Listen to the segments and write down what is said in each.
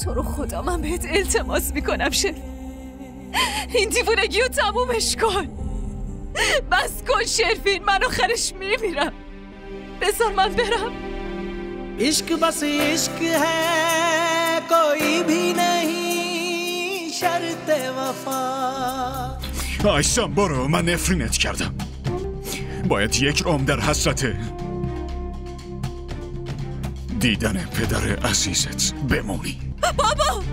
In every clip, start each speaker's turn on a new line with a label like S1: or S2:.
S1: تو رو خدا من بهت التماس میکنم شرف، این دیوونگی رو تمومش کن. بس کن شرفین، من آخرش میمیرم. بذار من برم.
S2: عشق بس عشق ہے کوئی بھی نہیں شرط وفا.
S3: آیسان برو، من نفرینت کردم. باید یک عمر در حسرت دیدن پدر عزیزت بمونی.
S1: بابا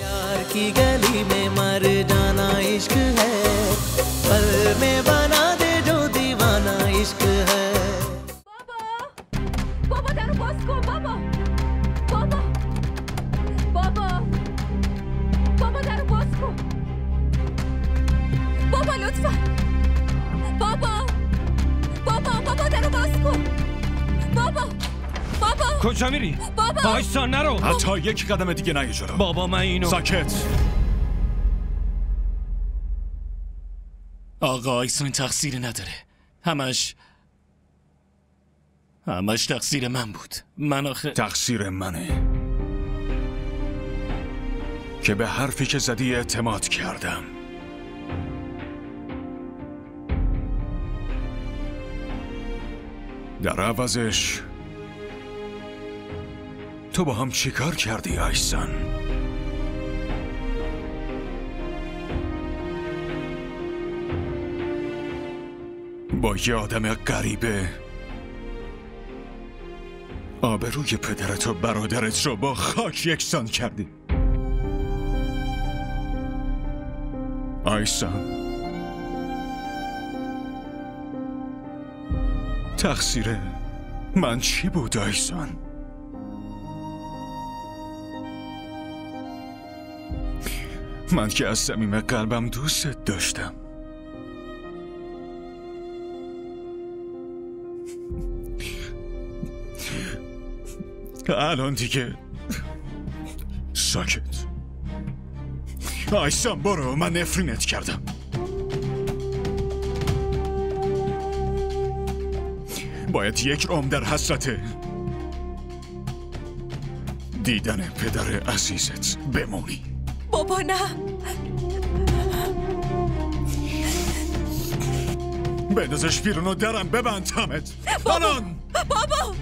S2: यार की गली में मर जाना इश्क है, पल में बना दे जो दीवाना इश्क है.
S1: بابا درو باز کن. بابا درو باز کن. بابا لطفا. بابا درو باز کن. بابا
S4: کجا میری؟
S1: بابا
S4: آیسان نرو.
S3: حتی یک قدم دیگه نیا جلو.
S4: بابا من اینو
S3: ساکت. آقا آیسان تقصیر نداره. همش تقصیر من بود. من آخه تقصیر منه که به حرفی که زدی اعتماد کردم. در عوضش تو با هم چی کار کردی آیسان؟ با یه آدم غریبه آبروی پدرت و برادرت رو با خاک یکسان کردی. آیسان تقصیر من چی بود آیسان؟ من که از صمیم قلبم دوستت داشتم. الان دیگه ساکت. آیسان برو، من نفرینت کردم. باید یک عمر در حسرت دیدن پدر عزیزت بمونی.
S1: بابا نه.
S3: بندازش بیرون و درم ببند همت. الان
S1: بابا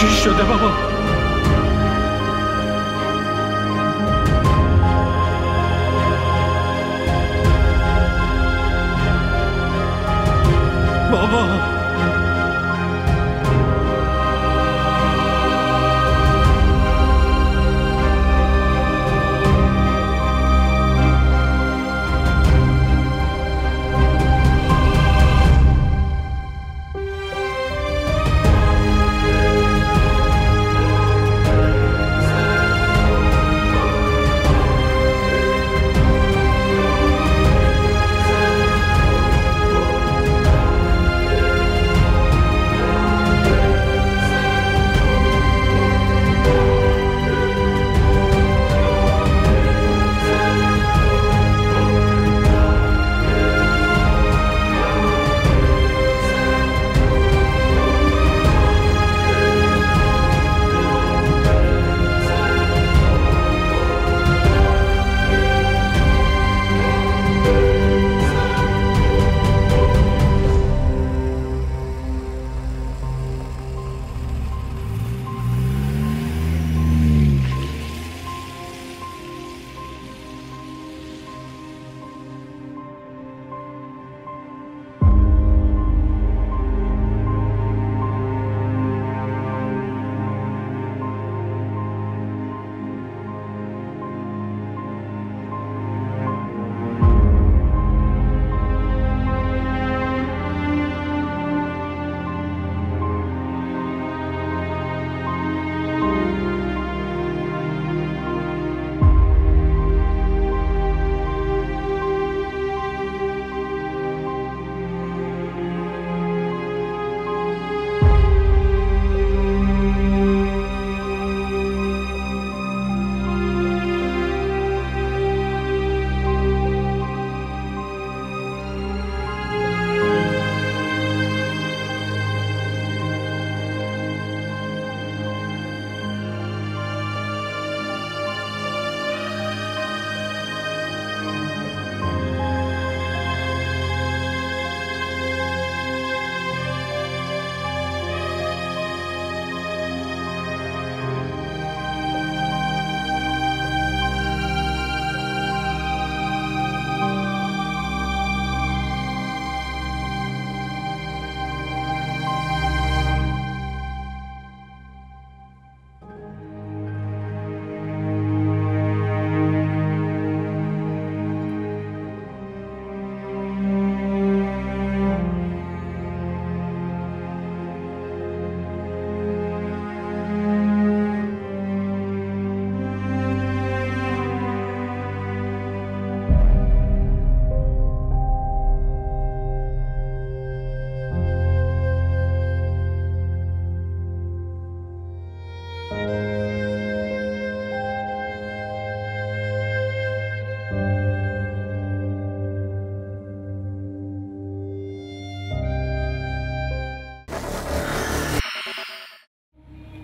S4: چی شده بابا؟ بابا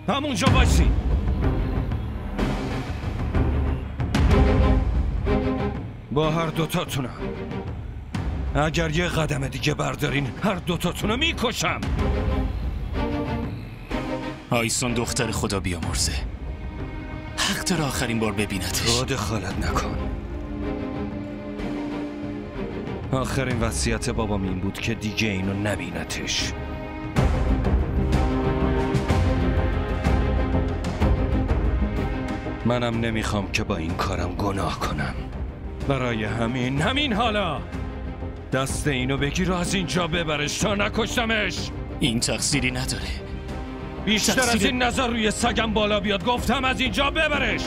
S4: همونجا باشی. با هر دوتاتونم. اگر یه قدم دیگه بردارین هر دوتاتونو میکشم.
S3: آیسون دختر خدا بیامرزه، حق داره آخرین بار ببینتش.
S4: تو دخالت نکن. آخرین وصیت بابام این بود که دیگه اینو نبینتش. منم نمیخوام که با این کارم گناه کنم. برای همین حالا دست اینو بگیر و از اینجا ببرش تا نکشتمش.
S3: این تقصیری نداره.
S4: بیشتر از این نظر روی سگم بالا بیاد. گفتم از اینجا ببرش.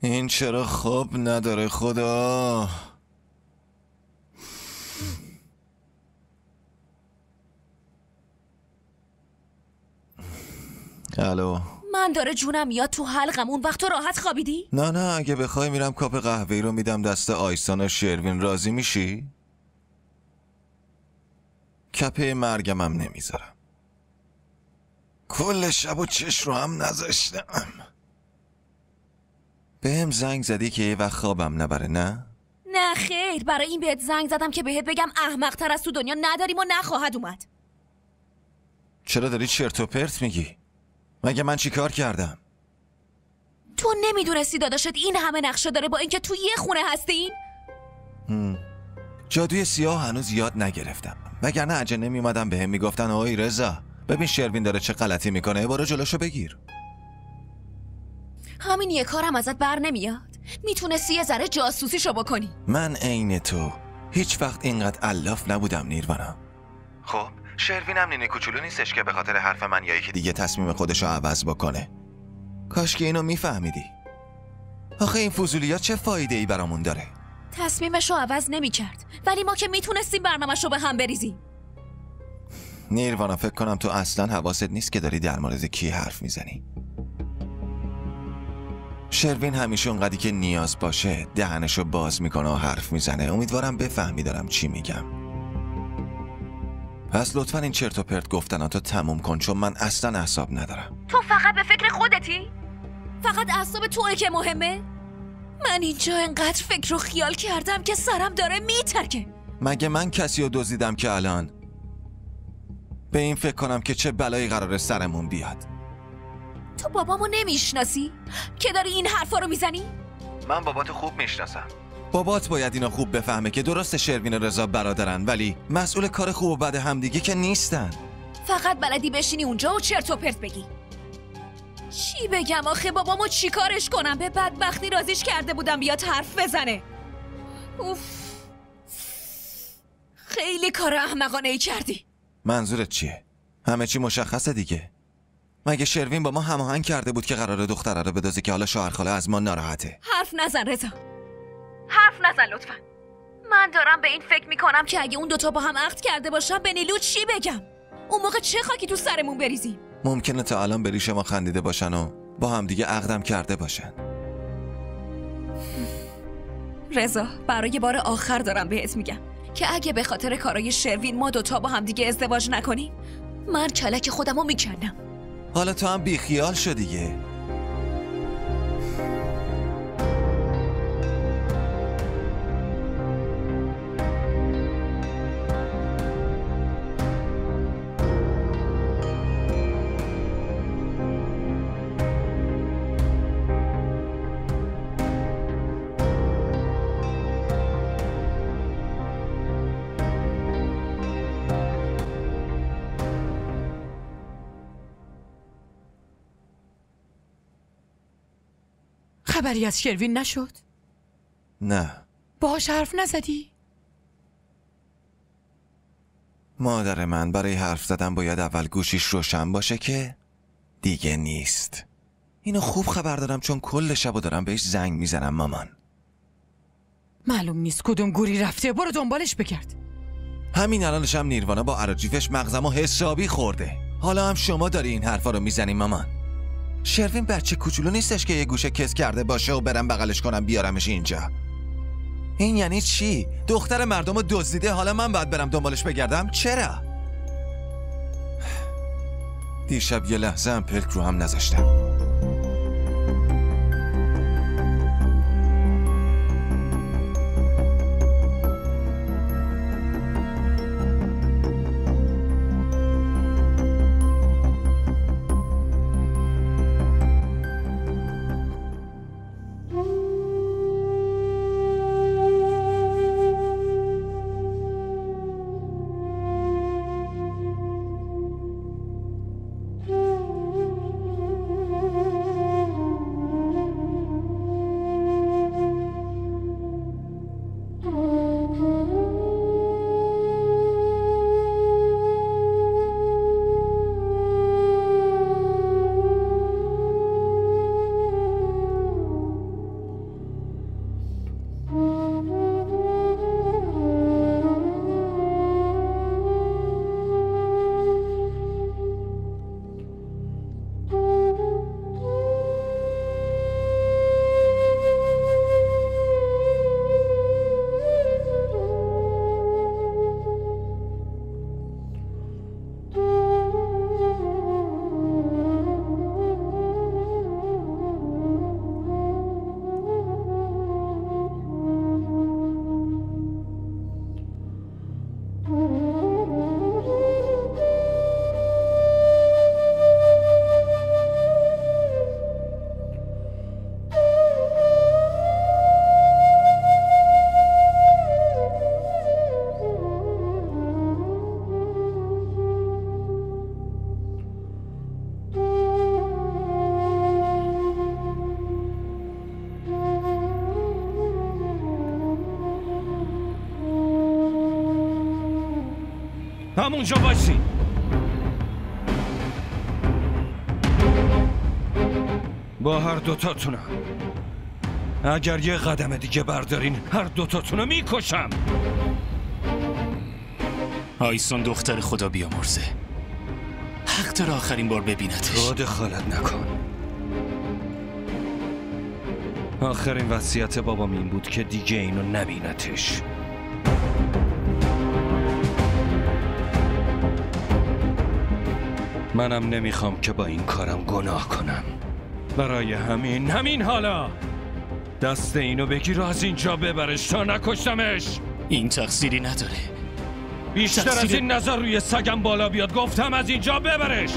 S5: این چرا خواب نداره خدا؟ الو.
S1: من داره جونم میاد تو حلقم. اون وقت تو راحت خوابیدی؟
S5: نه اگه بخوای میرم کاپ قهوه‌ای رو میدم دست آیسان و شروین. راضی میشی؟ کپه مرگمم نمیذارم. کل شب و چش رو هم نذاشتم. بهم زنگ زدی که یه وقت خوابم نبره نه؟
S1: نه خیر، برای این بهت زنگ زدم که بهت بگم احمق تر از تو دنیا نداریم و نخواهد اومد.
S5: چرا داری چرت و پرت میگی؟ مگه من چی کار کردم؟
S1: تو نمیدونستی داداشت این همه نقشه داره با اینکه تو یه خونه هستین؟
S5: جادوی سیاه هنوز یاد نگرفتم. وگرنه عجله نمیومدم بهم میگفتن آی رضا ببین شروین داره چه غلطی میکنه، برو جلوشو بگیر.
S1: همین یه کارم ازت بر نمیاد؟ میتونستی یه ذره جاسوسیشو بکنی.
S5: من عین تو هیچ وقت اینقدر الاف نبودم نیروانا. خب شروین هم نینه کوچولو نیستش که به خاطر حرف من یا یکی دیگه تصمیم خودشو عوض بکنه. کاش که اینو میفهمیدی. آخه این فضولیات چه فایده ای برامون داره؟
S1: تصمیمشو عوض نمیکرد، ولی ما که میتونستیم برنامه‌شو به هم بریزیم.
S5: نیروانا فکر کنم تو اصلا حواست نیست که داری در مورد کی حرف میزنی. شروین همیشه اونقدری که نیاز باشه دهنشو باز میکنه و حرف میزنه. امیدوارم بفهمی دارم چی میگم. پس لطفا این چرت و پرت گفتناتو تموم کن، چون من اصلا اعصاب ندارم.
S1: تو فقط به فکر خودتی؟ فقط اعصاب توئه که مهمه؟ من اینجا انقدر فکر و خیال کردم که سرم داره میترکه.
S5: مگه من کسی رو دزدیدم که الان به این فکر کنم که چه بلایی قراره سرمون بیاد؟
S1: تو بابامو نمیشناسی که داری این حرفا رو میزنی؟
S5: من باباتو خوب میشناسم. بابات باید اینو خوب بفهمه که درست شروین و رضا برادرن، ولی مسئول کار خوب و بد همدیگه که نیستن.
S1: فقط بلدی بشینی اونجا و چرت و پرت بگی. چی بگم آخه؟ بابامو چی کارش کنم؟ به بدبختی رازیش کرده بودم بیاد حرف بزنه. اوف، خیلی کار احمقانه ای کردی.
S5: منظورت چیه؟ همه چی مشخصه دیگه. مگه شروین با ما هماهنگ کرده بود که قراره دختره رو بدازه که حالا شوهرخاله از ما ناراحته؟
S1: حرف نزن رضا، حرف نزن لطفا. من دارم به این فکر میکنم که اگه اون دوتا با هم عقد کرده باشن به نیلو چی بگم؟ اون موقع چه خاکی تو سرمون بریزیم؟
S5: ممکنه تا الان به ریش ما خندیده باشن و با هم دیگه عقدم کرده باشن.
S1: رضا، برای بار آخر دارم بهت میگم که اگه به خاطر کارای شروین ما دوتا با هم دیگه ازدواج نکنیم، من کلک خودمو میکنم.
S5: حالا تو هم بیخیال شو دیگه.
S6: خبری از شروین نشد؟
S5: نه.
S6: باهاش حرف نزدی؟
S5: مادر من برای حرف زدن باید اول گوشیش روشن باشه که دیگه نیست. اینو خوب خبر دارم چون کل شبو دارم بهش زنگ میزنم مامان.
S6: معلوم نیست کدوم گوری رفته، برو دنبالش بگرد.
S5: همین الانش هم نیروانا با اراجیفش مغزمو حسابی خورده. حالا هم شما داری این حرفا رو میزنی مامان. شروین بچه کوچولو نیستش که یه گوشه کس کرده باشه و برم بغلش کنم بیارمش اینجا. این یعنی چی؟ دختر مردم رو دزدیده، حالا من باید برم دنبالش بگردم؟ چرا؟ دیشب یه لحظه هم پلک رو هم نذاشتم.
S4: همونجا باشین. با هر دوتاتونم. اگر یه قدم دیگه بردارین هر دوتاتونو میکشم.
S3: آیسون دختر خدا بیامرزه، حق داره آخرین بار ببینتش.
S4: تو دخالت نکن. آخرین وصیت بابام این بود که دیگه اینو نبینتش. منم نمیخوام که با این کارم گناه کنم. برای همین حالا دست اینو بگیر و از اینجا ببرش تا نکشتمش.
S3: این تقصیری نداره.
S4: بیشتر از این نظر روی سگم بالا بیاد. گفتم از اینجا ببرش.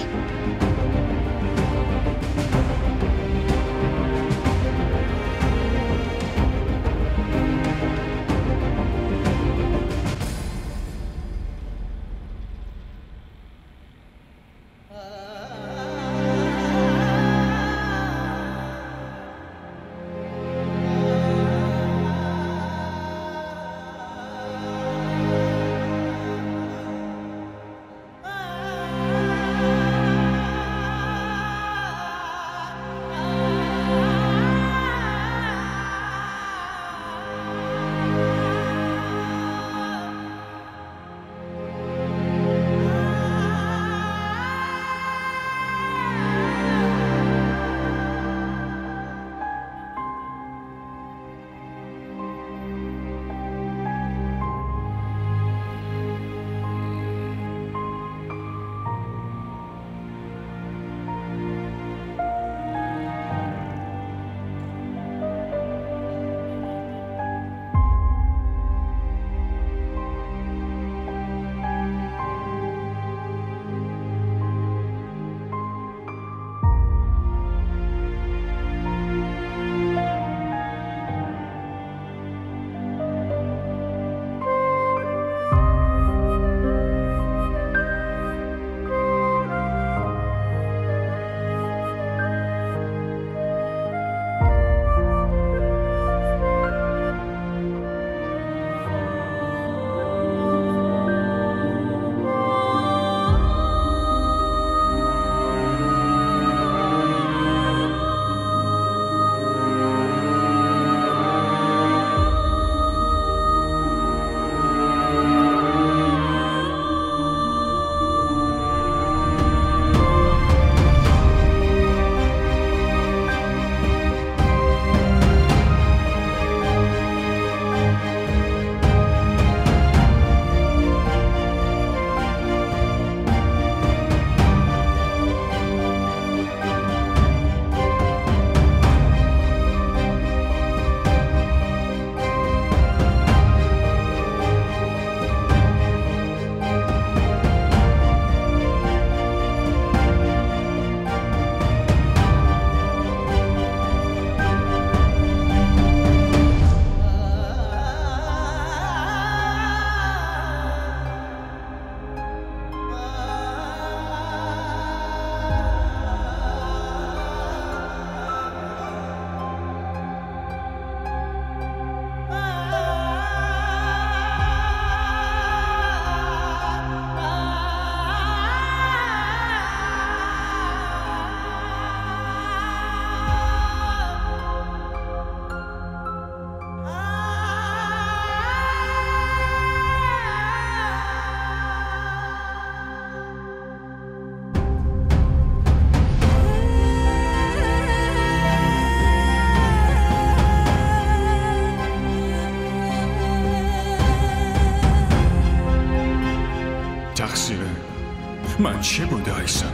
S7: من چه بوده آیسون؟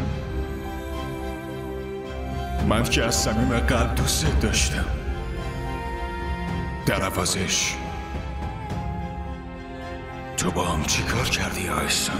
S7: من که از صمیم قلب دوست داشتم. در عوضش تو با هم چی کار کردی آیسون؟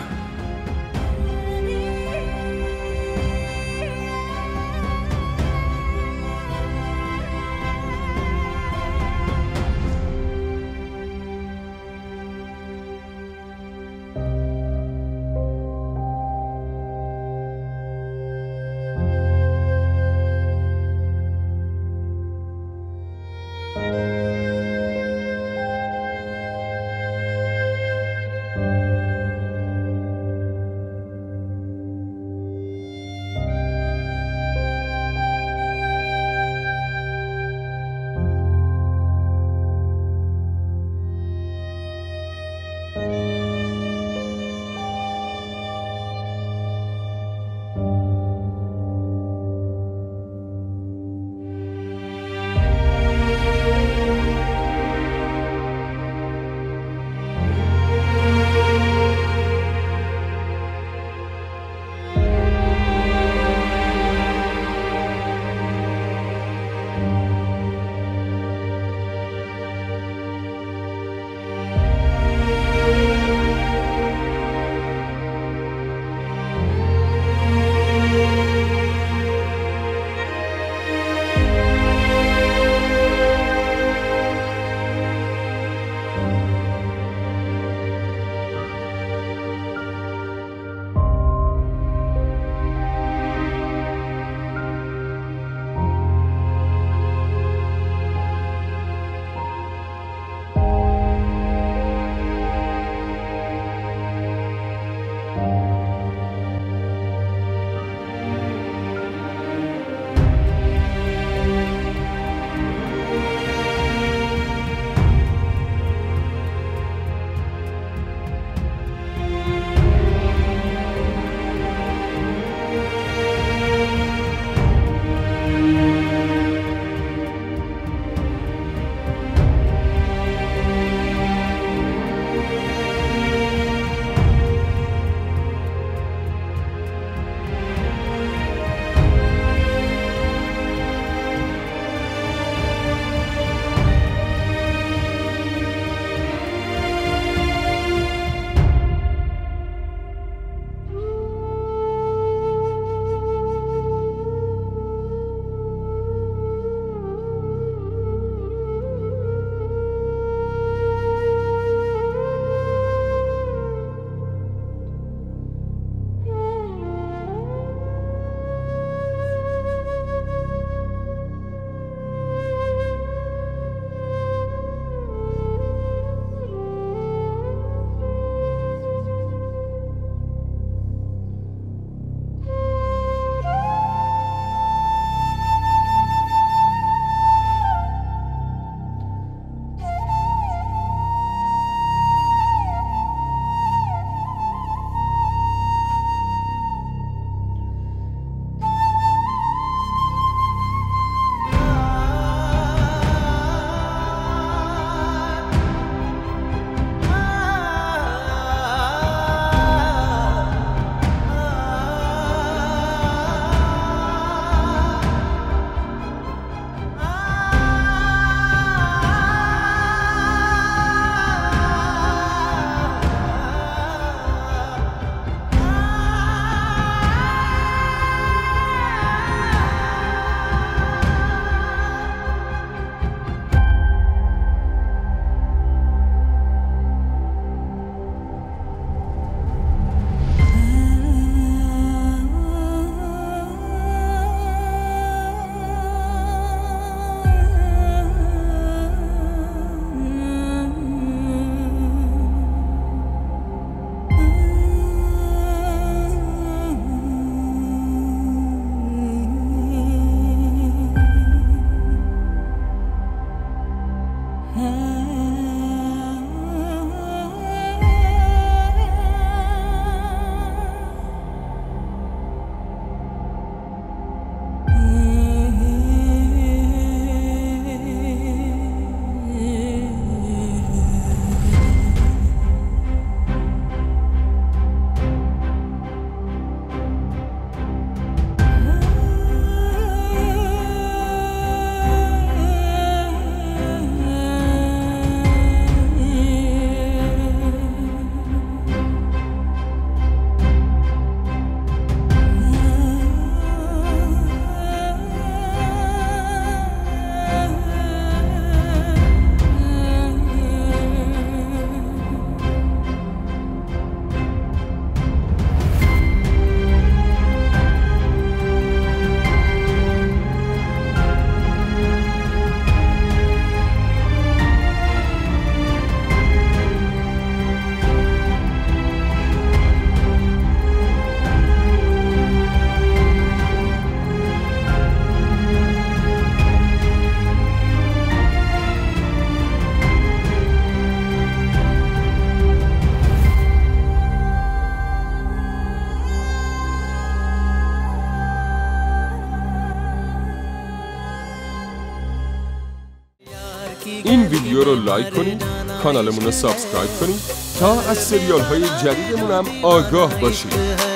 S8: این ویدیو رو لایک کنید، کانالمون رو سابسکرایب کنید تا از سریال های جدیدمون هم آگاه باشید.